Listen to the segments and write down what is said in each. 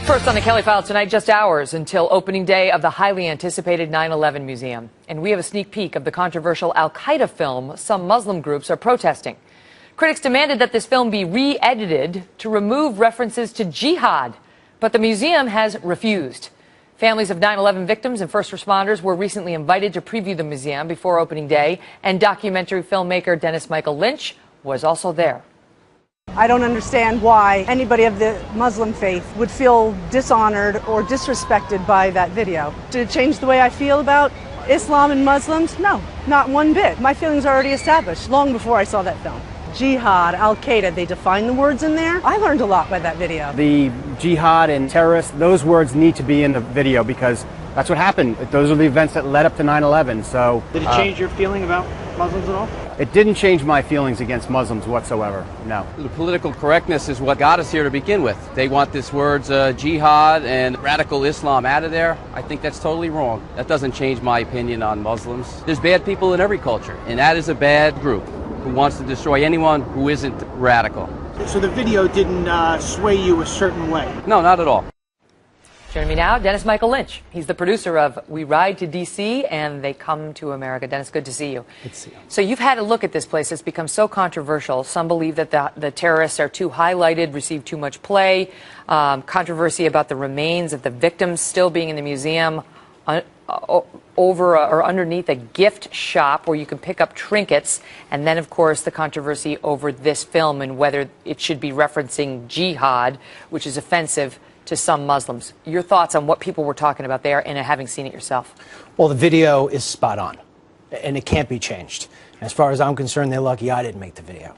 First on the Kelly File tonight, just hours until opening day of the highly anticipated 9/11 Museum. And we have a sneak peek of the controversial Al-Qaeda film some Muslim groups are protesting. Critics demanded that this film be re-edited to remove references to jihad, but the museum has refused. Families of 9/11 victims and first responders were recently invited to preview the museum before opening day, and documentary filmmaker Dennis Michael Lynch was also there. I don't understand why anybody of the Muslim faith would feel dishonored or disrespected by that video. Did it change the way I feel about Islam and Muslims? No, not one bit. My feelings are already established long before I saw that film. Jihad, Al-Qaeda, they define the words in there. I learned a lot by that video. The jihad and terrorists, those words need to be in the video because that's what happened. Those are the events that led up to 9/11. So, did it change your feeling about Muslims at all? It didn't change my feelings against Muslims whatsoever, no. The political correctness is what got us here to begin with. They want this words jihad and radical Islam out of there. I think that's totally wrong. That doesn't change my opinion on Muslims. There's bad people in every culture, and that is a bad group who wants to destroy anyone who isn't radical. So the video didn't sway you a certain way? No, not at all. Joining me now, Dennis Michael Lynch. He's the producer of We Ride to D.C. and They Come to America. Dennis, good to see you. Good to see you. So you've had a look at this place. It's become so controversial. Some believe that the terrorists are too highlighted, receive too much play. Controversy about the remains of the victims still being in the museum over or underneath a gift shop where you can pick up trinkets. And then, of course, the controversy over this film and whether it should be referencing jihad, which is offensive to some Muslims. Your thoughts on what people were talking about there and having seen it yourself? Well, the video is spot on, and it can't be changed. As far as I'm concerned, they're lucky I didn't make the video.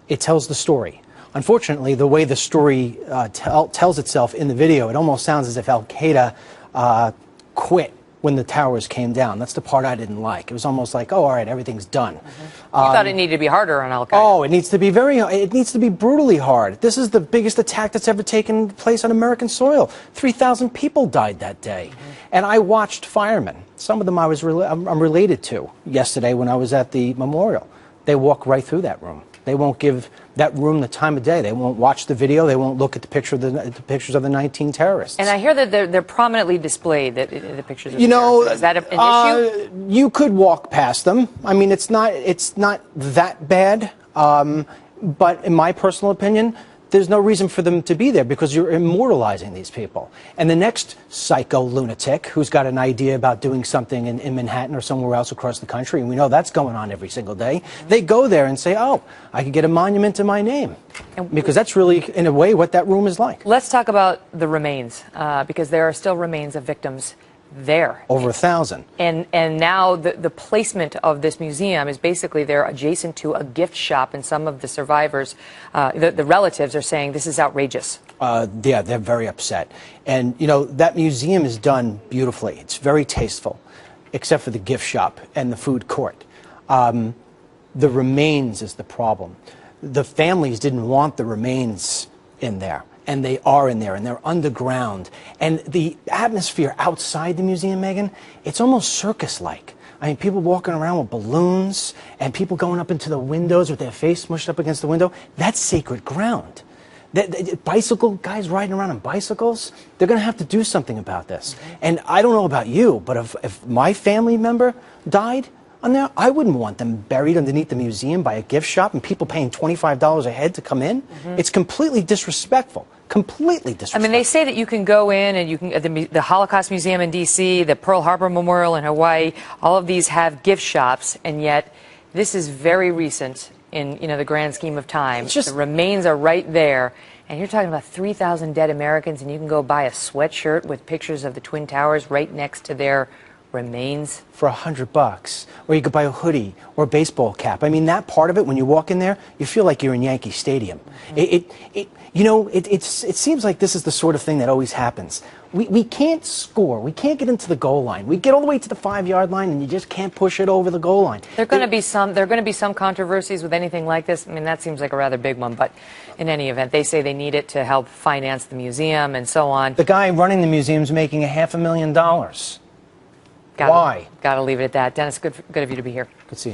It tells the story. Unfortunately, the way the story tells itself in the video, it almost sounds as if Al-Qaeda quit when the towers came down. That's the part I didn't like. It was almost like, oh, all right, everything's done. You thought it needed to be harder on Al-Qaeda. Oh, it needs to be brutally hard. This is the biggest attack that's ever taken place on American soil. 3,000 people died that day. And I watched firemen. Some of them I'm related to yesterday when I was at the memorial. They walk right through that room. They won't give that room the time of day. They won't watch the video. They won't look at the pictures of the 19 terrorists. And I hear that they're prominently displayed, the pictures of the terrorists. Is that an issue? You could walk past them. I mean, it's not that bad. But in my personal opinion, there's no reason for them to be there because you're immortalizing these people. And the next psycho lunatic who's got an idea about doing something in Manhattan or somewhere else across the country, and we know that's going on every single day, they go there and say, oh, I could get a monument to my name. Because that's really, in a way, what that room is like. Let's talk about the remains, because there are still remains of victims there. Over 1,000. And now the placement of this museum is basically they're adjacent to a gift shop, and some of the survivors, the relatives, are saying this is outrageous. Yeah, they're very upset. And, you know, that museum is done beautifully. It's very tasteful, except for the gift shop and the food court. The remains is the problem. The families didn't want the remains in there. And they are in there, and they're underground. And the atmosphere outside the museum, Megan, it's almost circus-like. I mean, people walking around with balloons and people going up into the windows with their face smushed up against the window. That's sacred ground. Bicycle guys riding around on bicycles, they're going to have to do something about this. And I don't know about you, but if my family member died on there, I wouldn't want them buried underneath the museum by a gift shop and people paying $25 a head to come in. It's completely disrespectful. Completely disrespectful. I mean, they say that you can go in and you can, the Holocaust Museum in D.C., the Pearl Harbor Memorial in Hawaii, all of these have gift shops, and yet this is very recent in, you know, the grand scheme of time. The remains are right there, and you're talking about 3,000 dead Americans, and you can go buy a sweatshirt with pictures of the Twin Towers right next to their remains for $100, or you could buy a hoodie or a baseball cap. I mean, that part of it, when you walk in there, you feel like you're in Yankee Stadium. It seems like this is the sort of thing that always happens. We can't score. We can't get into the goal line. We get all the way to the 5-yard line, and you just can't push it over the goal line. There are going to be some controversies with anything like this. I mean, that seems like a rather big one, but in any event, they say they need it to help finance the museum and so on. The guy running the museum's making $500,000. Why? Got to leave it at that. Dennis, good of you to be here. Good seeing you.